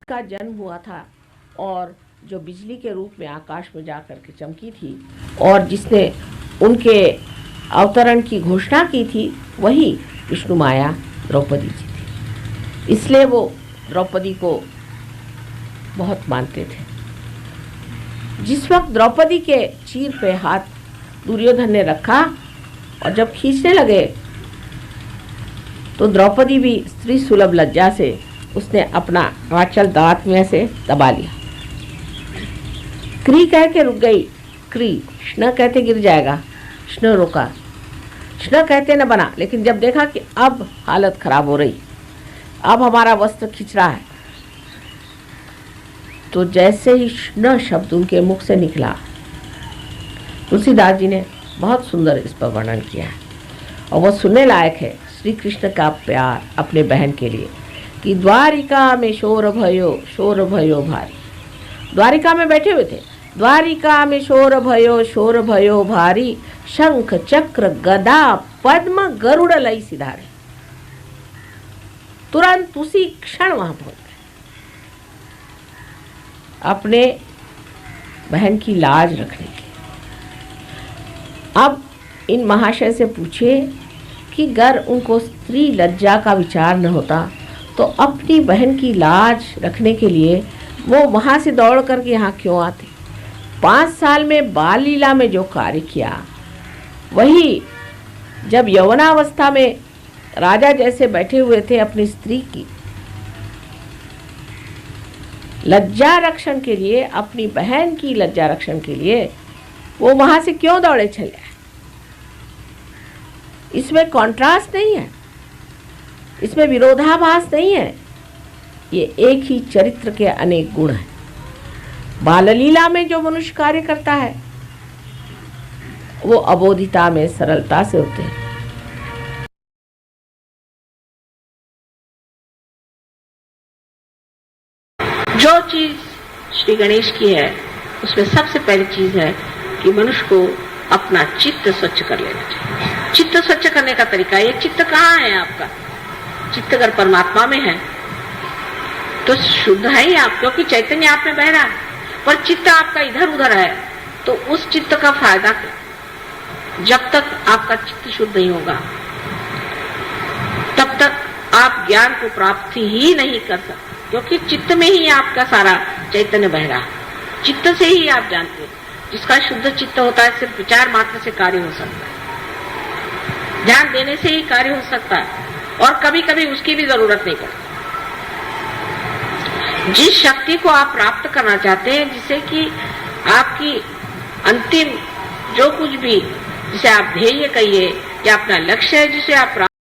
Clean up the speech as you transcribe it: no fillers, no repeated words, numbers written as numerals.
का जन्म हुआ था और जो बिजली के रूप में आकाश में जाकर के चमकी थी और जिसने उनके अवतरण की घोषणा की थी, वही विष्णु माया द्रौपदी जी थी। इसलिए वो द्रौपदी को बहुत मानते थे। जिस वक्त द्रौपदी के चीर पे हाथ दुर्योधन ने रखा और जब खींचने लगे तो द्रौपदी भी स्त्री सुलभ लज्जा से उसने अपना आंचल दांत में से दबा लिया। क्री कह के रुक गई। क्री श्न कहते गिर जाएगा, श्न रोका। श्न कहते न बना, लेकिन जब देखा कि अब हालत खराब हो रही, अब हमारा वस्त्र खिंच रहा है, तो जैसे ही श्न शब्द उनके मुख से निकला, तुलसीदास जी ने बहुत सुंदर इस पर वर्णन किया है और वह सुनने लायक है। श्री कृष्ण का प्यार अपने बहन के लिए कि द्वारिका में शोर भयो भारी। द्वारिका में बैठे हुए थे। द्वारिका में शोर भयो भारी, शंख चक्र गदा पद्म गरुड़ लई सिधारे। तुरंत उसी क्षण वहां पहुंच गए। अपने बहन की लाज रखने के। अब इन महाशय से पूछे कि अगर उनको स्त्री लज्जा का विचार न होता तो अपनी बहन की लाज रखने के लिए वो वहाँ से दौड़ करके यहाँ क्यों आते। 5 साल में बाल लीला में जो कार्य किया, वही जब यौवनावस्था में राजा जैसे बैठे हुए थे, अपनी स्त्री की लज्जा रक्षण के लिए, अपनी बहन की लज्जा रक्षण के लिए वो वहाँ से क्यों दौड़े चले। इसमें कॉन्ट्रास्ट नहीं है, इसमें विरोधाभास नहीं है, ये एक ही चरित्र के अनेक गुण हैं। बाललीला में जो मनुष्य कार्य करता है वो अबोधिता में सरलता से होते हैं। जो चीज श्री गणेश की है उसमें सबसे पहली चीज है कि मनुष्य को अपना चित्त स्वच्छ कर लेना चाहिए। चित्त स्वच्छ करने का तरीका, ये चित्त कहाँ है आपका? चित्त अगर परमात्मा में है तो शुद्ध है ही आप, क्योंकि चैतन्य आप में बह रहा है। पर चित्त आपका इधर उधर है तो उस चित्त का फायदा क्या? जब तक आपका चित्त शुद्ध नहीं होगा तब तक आप ज्ञान को प्राप्ति ही नहीं कर सकते, क्योंकि चित्त में ही आपका सारा चैतन्य बह रहा है। चित्त से ही आप जानते हैं। जिसका शुद्ध चित्त होता है सिर्फ विचार मात्र से कार्य हो सकता है, ध्यान देने से ही कार्य हो सकता है, और कभी कभी उसकी भी जरूरत नहीं पड़ती। जिस शक्ति को आप प्राप्त करना चाहते हैं, जिसे कि आपकी अंतिम जो कुछ भी, जिसे आप ध्येय कहिए या अपना लक्ष्य है, जिसे आप